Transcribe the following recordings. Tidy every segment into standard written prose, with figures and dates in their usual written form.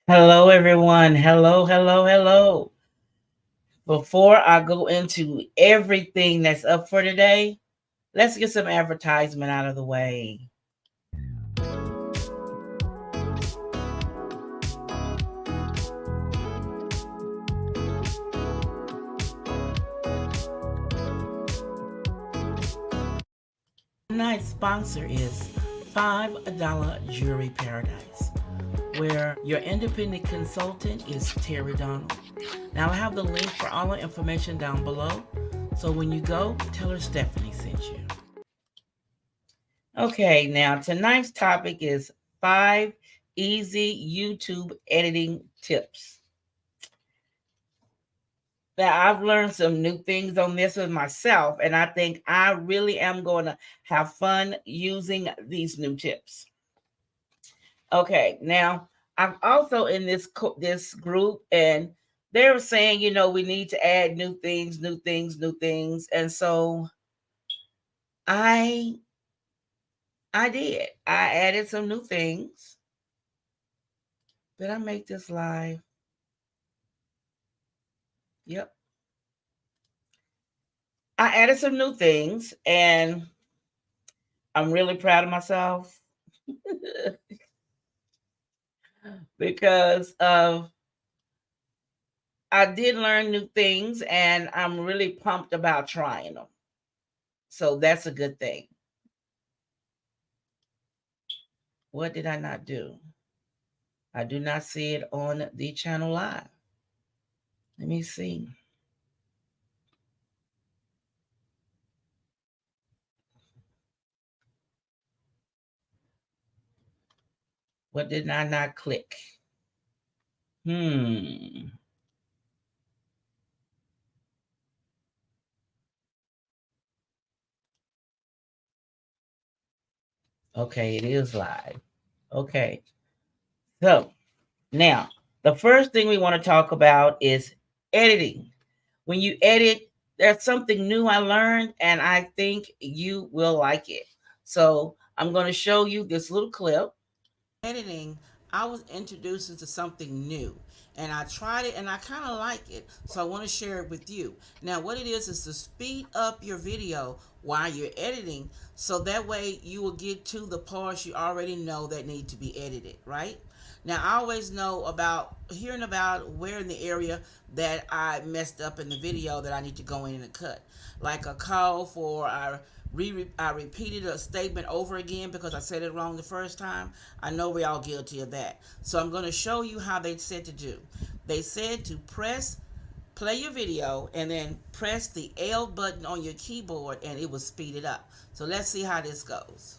Hello, everyone. Hello, hello, hello. Before I go into everything that's up for today, let's get some advertisement out of the way. Tonight's sponsor is $5 Jewelry Paradise, where your independent consultant is Terry Donald. Now, I have the link for all the information down below, so when you go, tell her Stephanie sent you. Okay, now tonight's topic is 5 easy YouTube editing tips. Now, I've learned some new things on this with myself, and I think I really am going to have fun using these new tips. Okay, now I'm also in this group, and they're saying, we need to add new things, new things, new things, and so I I did. I added some new things. Did I make this live? Yep. I added some new things, and I'm really proud of myself because of I did learn new things, and I'm really pumped about trying them. So that's a good thing. What did I not do? I do not see it on the channel live. Let me see. What did I not click? Okay, it is live. Okay. So now, the first thing we want to talk about is editing. When you edit, there's something new I learned, and I think you will like it. So I'm going to show you this little clip. Editing, I was introduced into something new, and I tried it, and I kind of like it. So I want to share it with you. Now, what it is to speed up your video while you're editing, so that way you will get to the parts you already know that need to be edited, right? Now, I always know about hearing about where in the area that I messed up in the video that I need to go in and cut. Like a call for I repeated a statement over again because I said it wrong the first time. I know we're all guilty of that. So I'm going to show you how they said to do. They said to play your video, and then press the L button on your keyboard, and it will speed it up. So let's see how this goes.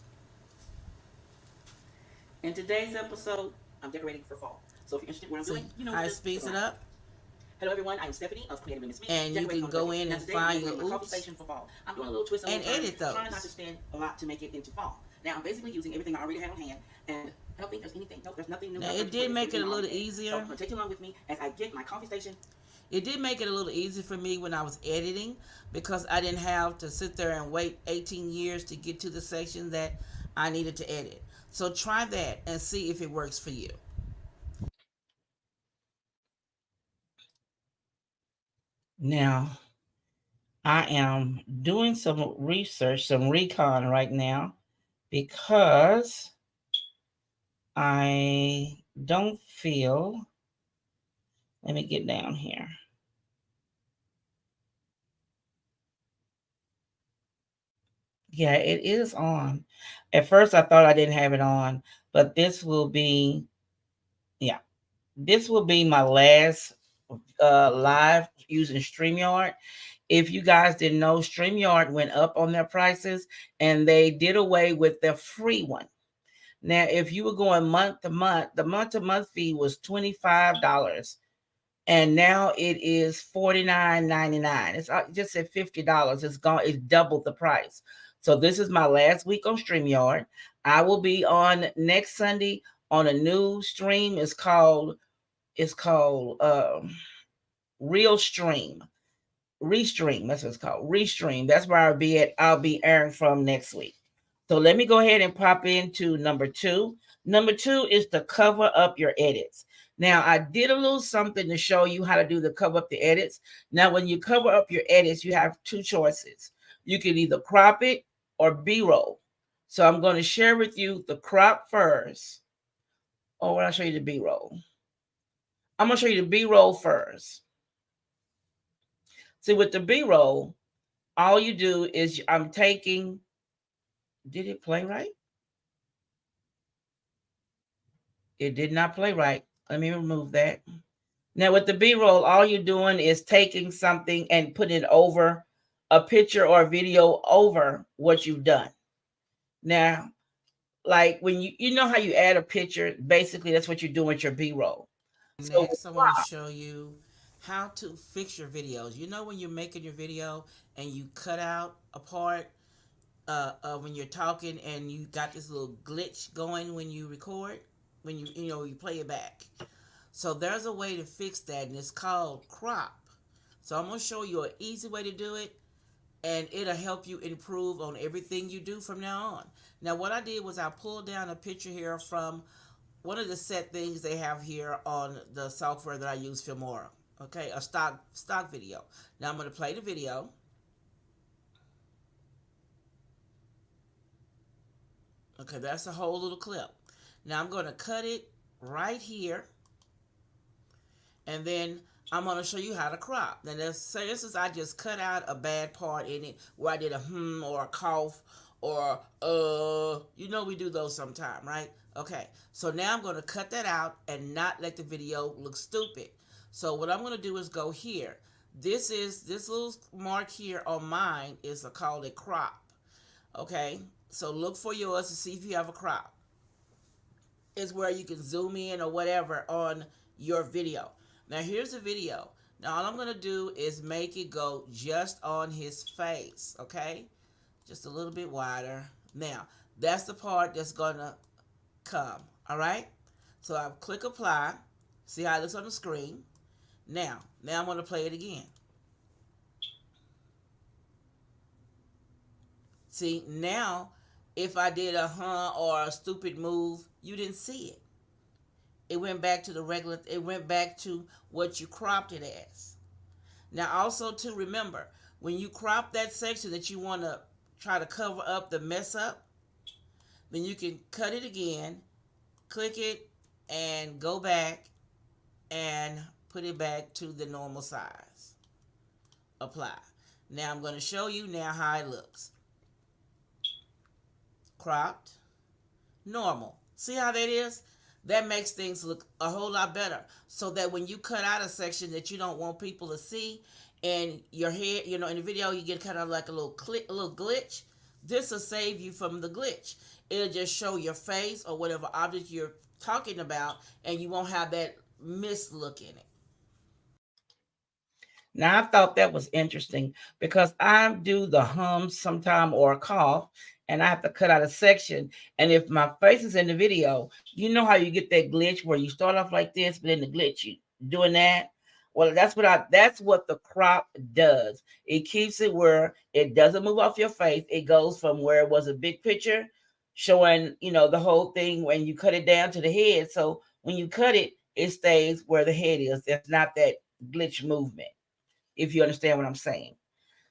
In today's episode, I'm decorating for fall. So if you're interested in what I'm doing, how it speeds it up. Hello everyone, I'm Stephanie of Creative Limits Media. And you can go in and find your oops for fall. I'm doing a little twist and edit those. Trying not to spend a lot to make it into fall. Now I'm basically using everything I already had on hand, and I don't think there's anything. Nope, there's nothing new. Now it did make it a little easier. So take along with me as I get my coffee station. It did make it a little easier for me when I was editing, because I didn't have to sit there and wait 18 years to get to the section that I needed to edit. So try that and see if it works for you. Now, I am doing some research, some recon right now, because I don't feel, let me get down here. Yeah, it is on. At first I thought I didn't have it on, but this will be, yeah, this will be my last live using StreamYard. If you guys didn't know, StreamYard went up on their prices, and they did away with their free one. Now, if you were going month to month, the month to month fee was $25, and now it is $49.99. It's just at $50. It's gone. It's doubled the price. So this is my last week on StreamYard. I will be on next Sunday on a new stream. It's called Real Stream. Restream. That's what it's called. Restream. That's where I'll be airing from next week. So let me go ahead and pop into number 2. Number 2 is to cover up your edits. Now, I did a little something to show you how to do the cover up the edits. Now, when you cover up your edits, you have two choices. You can either crop it or B-roll. So I'm going to share with you the crop first. Oh, when I show you the B-roll. I'm going to show you the B-roll first. See, with the B-roll, all you do is I'm taking, did it play right? It did not play right. Let me remove that. Now with the B-roll, all you're doing is taking something and putting it over a picture or a video over what you've done. Now, like when you know how you add a picture, basically that's what you're doing with your B-roll. So Next, I want to show you how to fix your videos. You know when you're making your video and you cut out a part when you're talking and you got this little glitch going when you record, when you play it back. So there's a way to fix that, and it's called crop. So I'm gonna show you an easy way to do it, and it'll help you improve on everything you do from now on. Now, what I did was I pulled down a picture here from one of the set things they have here on the software that I use, Filmora. Okay, a stock video. Now I'm gonna play the video. Okay, that's a whole little clip. Now I'm gonna cut it right here, and then I'm going to show you how to crop. Now, for instance, I just cut out a bad part in it where I did a or a cough or we do those sometime, right? Okay, so now I'm going to cut that out and not let the video look stupid. So what I'm going to do is go here. This little mark here on mine is called a crop. Okay, so look for yours to see if you have a crop. Is where you can zoom in or whatever on your video. Now here's the video. Now all I'm going to do is make it go just on his face, okay? Just a little bit wider. Now, that's the part that's going to come, all right? So I'll click apply. See how it looks on the screen. Now I'm going to play it again. See, now if I did a or a stupid move, you didn't see it. It went back to the regular, it went back to what you cropped it as. Now also to remember, when you crop that section that you want to try to cover up the mess up, then you can cut it again, click it, and go back and put it back to the normal size. Apply. Now I'm going to show you now how it looks. Cropped, normal. See how that is? That makes things look a whole lot better. So that when you cut out a section that you don't want people to see, and your head, in the video, you get kind of like a little glitch. This will save you from the glitch. It'll just show your face or whatever object you're talking about, and you won't have that mislook in it. Now I thought that was interesting because I do the hums sometime or a cough, and I have to cut out a section. And if my face is in the video, you know how you get that glitch where you start off like this, but then the glitch you doing that. Well, that's what the crop does. It keeps it where it doesn't move off your face. It goes from where it was a big picture showing, the whole thing when you cut it down to the head. So when you cut it, it stays where the head is. There's not that glitch movement, if you understand what I'm saying.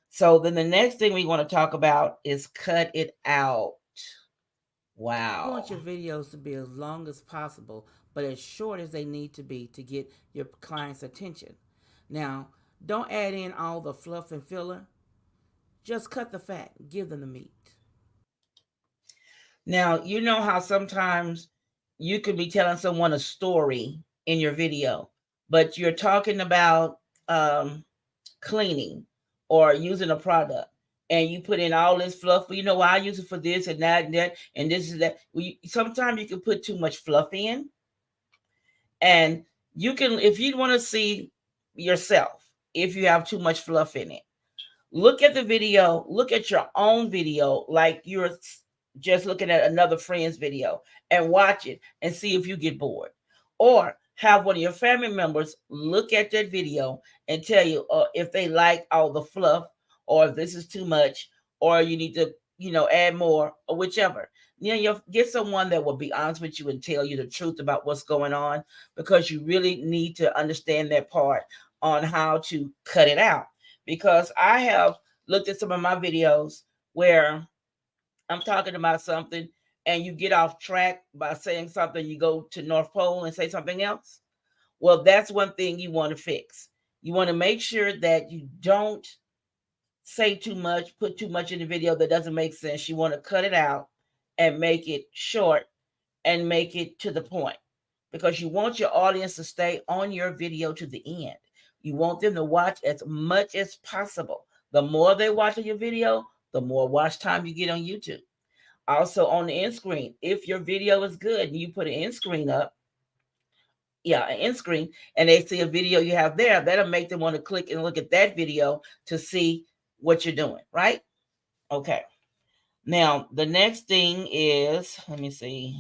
So then the next thing we want to talk about is cut it out. Wow. You want your videos to be as long as possible, but as short as they need to be to get your client's attention. Now, don't add in all the fluff and filler. Just cut the fat, give them the meat. Now, you know how sometimes you could be telling someone a story in your video, but you're talking about cleaning or using a product, and you put in all this fluff. You know, I use it for this and that and that, and this is that. Sometimes you can put too much fluff in, and you can, if you want to see yourself, if you have too much fluff in it, look at the video, look at your own video like you're just looking at another friend's video, and watch it and see if you get bored. Or have one of your family members look at that video and tell you if they like all the fluff, or if this is too much, or you need to, add more, or whichever. You get someone that will be honest with you and tell you the truth about what's going on, because you really need to understand that part on how to cut it out. Because I have looked at some of my videos where I'm talking about something and you get off track by saying something, you go to North Pole and say something else. Well, that's one thing you want to fix. You want to make sure that you don't say too much, put too much in the video that doesn't make sense. You want to cut it out and make it short and make it to the point, because you want your audience to stay on your video to the end. You want them to watch as much as possible. The more they watch your video, the more watch time you get on YouTube. Also on the end screen, if your video is good and you put an end screen up, an end screen, and they see a video you have there, that'll make them want to click and look at that video to see what you're doing, right? Okay. Now, the next thing is, let me see.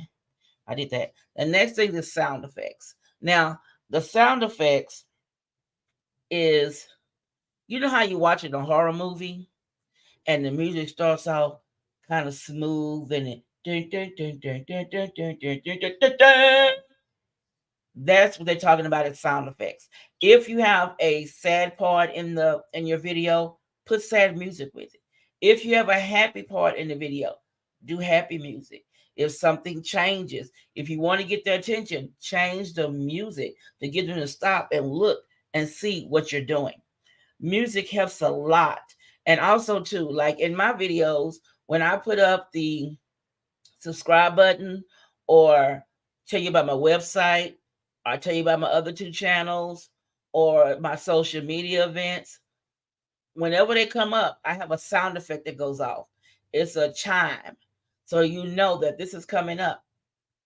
I did that. The next thing is sound effects. Now, the sound effects is, you know how you watch in a horror movie and the music starts out kind of smooth and it that's what they're talking about as sound effects. If you have a sad part in your video, put sad music with it. If you have a happy part in the video, do happy music. If something changes, if you want to get their attention, change the music to get them to stop and look and see what you're doing. Music helps a lot. And also too, like in my videos, when I put up the subscribe button or tell you about my website, or tell you about my other two channels or my social media events, whenever they come up, I have a sound effect that goes off. It's a chime. So you know that this is coming up.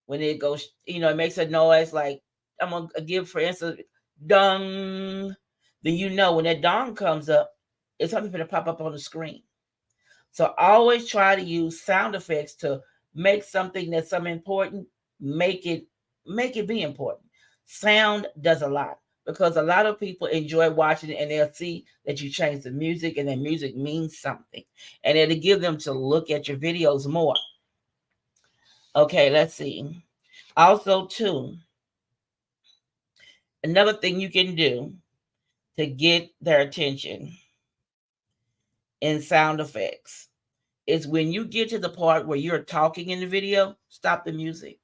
When it goes, it makes a noise like, I'm going to give, for instance, dong. Then you know when that dong comes up, it's something going to pop up on the screen. So always try to use sound effects to make something that's something important, make it be important. Sound does a lot, because a lot of people enjoy watching it and they'll see that you change the music and the music means something. And it'll give them to look at your videos more. Okay, let's see. Also, too, another thing you can do to get their attention in sound effects is when you get to the part where you're talking in the video, stop the music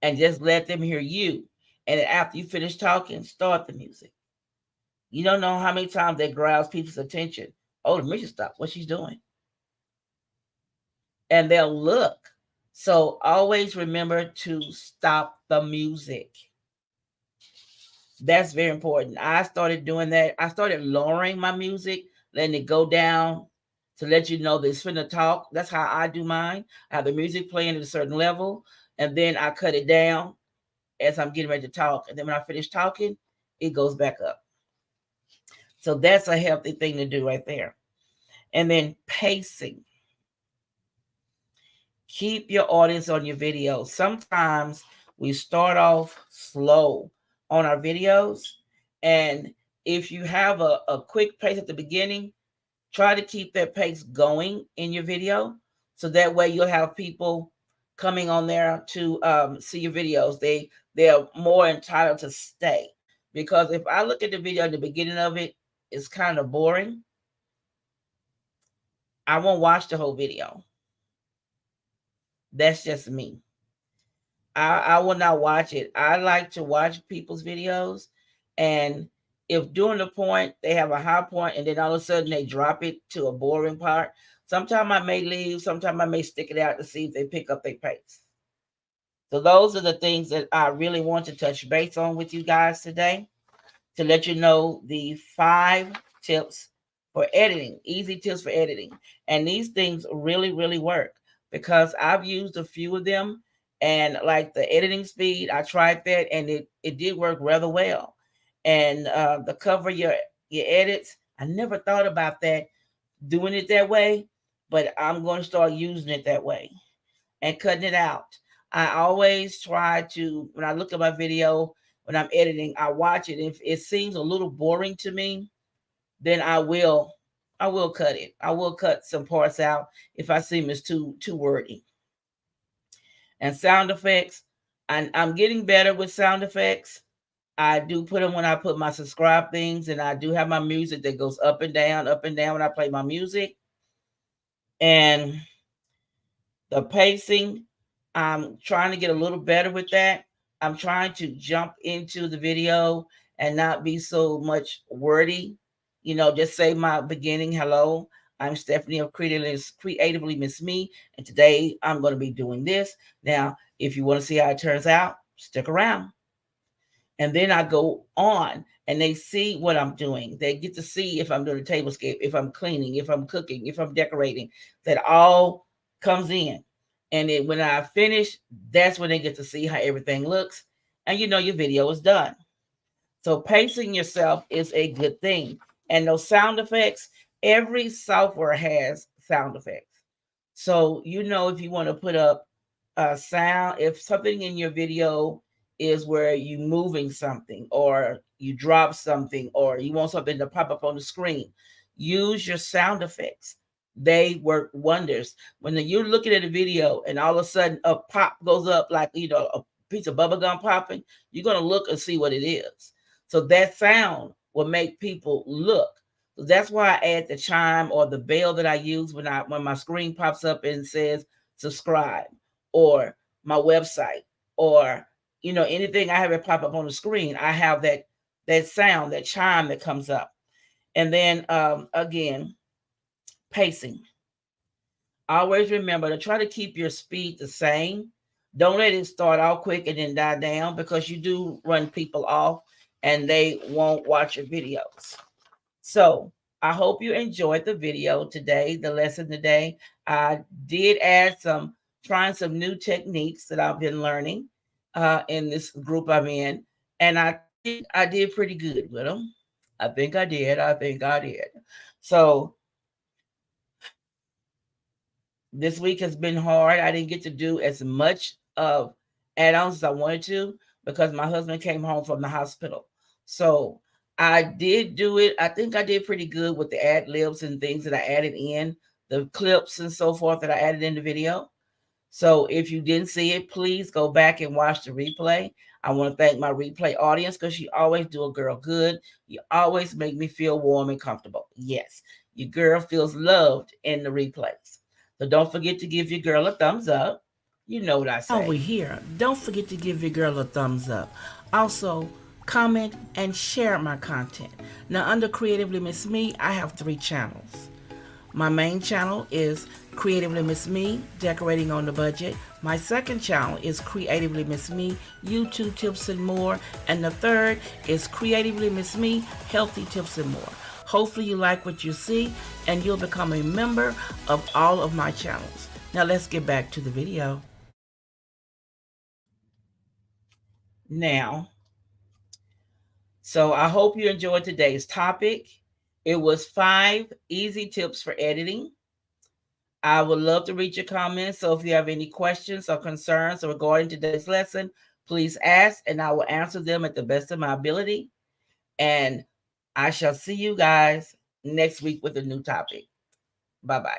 and just let them hear you. And after you finish talking, start the music. You don't know how many times that grabs people's attention. Oh, the music stopped. What she's doing? And they'll look. So always remember to stop the music. That's very important. I started doing that. I started lowering my music, letting it go down to let you know that it's finna talk. That's how I do mine. I have the music playing at a certain level, and then I cut it down as I'm getting ready to talk. And then when I finish talking, it goes back up. So that's a healthy thing to do right there. And then pacing. Keep your audience on your videos. Sometimes we start off slow on our videos. And if you have a quick pace at the beginning, try to keep that pace going in your video. So that way you'll have people coming on there to see your videos. They're more entitled to stay. Because if I look at the video at the beginning of it, it's kind of boring, I won't watch the whole video. That's just me. I will not watch it. I like to watch people's videos, and if during the point they have a high point and then all of a sudden they drop it to a boring part, sometimes I may leave, sometimes I may stick it out to see if they pick up their pace. So those are the things that I really want to touch base on with you guys today, to let you know the 5 tips for editing, easy tips for editing. And these things really, really work, because I've used a few of them, and like the editing speed, I tried that and it did work rather well. And the cover your edits, I never thought about that, doing it that way, but I'm going to start using it that way and cutting it out. I always try to, when I look at my video, when I'm editing, I watch it. If it seems a little boring to me, then I will I will cut it. I will cut some parts out if I seem it's too wordy. And sound effects, and I'm getting better with sound effects. I do put them when I put my subscribe things, and I do have my music that goes up and down when I play my music. And the pacing, I'm trying to get a little better with that. I'm trying to jump into the video and not be so much wordy. Just say my beginning. Hello, I'm Stephanie of Creatively Miss Me, and today I'm going to be doing this. Now, if you want to see how it turns out, stick around. And then I go on and they see what I'm doing. They get to see if I'm doing a tablescape, if I'm cleaning, if I'm cooking, if I'm decorating. That all comes in. And then when I finish, that's when they get to see how everything looks. And your video is done. So pacing yourself is a good thing. And those sound effects, every software has sound effects. So if you want to put up a sound, if something in your video is where you moving something or you drop something or you want something to pop up on the screen, use your sound effects. They work wonders. When you're looking at a video and all of a sudden a pop goes up like a piece of bubble gum popping, you're going to look and see what it is. So that sound will make people look. So that's why I add the chime or the bell that I use when my screen pops up and says subscribe, or my website, or anything I have it pop up on the screen. I have that sound, that chime that comes up. And then again, pacing. Always remember to try to keep your speed the same. Don't let it start out quick and then die down, because you do run people off and they won't watch your videos. So I hope you enjoyed the video today, the lesson today. I did add trying some new techniques that I've been learning in this group I'm in. And I think I did pretty good with them. I think I did. So this week has been hard. I didn't get to do as much of add-ons as I wanted to because my husband came home from the hospital. So I did do it. I think I did pretty good with the ad libs and things that I added in, the clips and so forth that I added in the video. So if you didn't see it, please go back and watch the replay. I want to thank my replay audience because you always do a girl good. You always make me feel warm and comfortable. Yes, your girl feels loved in the replays. So don't forget to give your girl a thumbs up. You know what I say. Over here, don't forget to give your girl a thumbs up. Also, comment and share my content. Now, under Creatively Miss Me, I have 3 channels. My main channel is Creatively Miss Me, Decorating on the Budget. My second channel is Creatively Miss Me, YouTube Tips and More. And the third is Creatively Miss Me, Healthy Tips and More. Hopefully you like what you see and you'll become a member of all of my channels. Now let's get back to the video. Now, so I hope you enjoyed today's topic. It was 5 easy tips for editing. I would love to read your comments. So if you have any questions or concerns regarding today's lesson, please ask and I will answer them at the best of my ability. And I shall see you guys next week with a new topic. Bye-bye.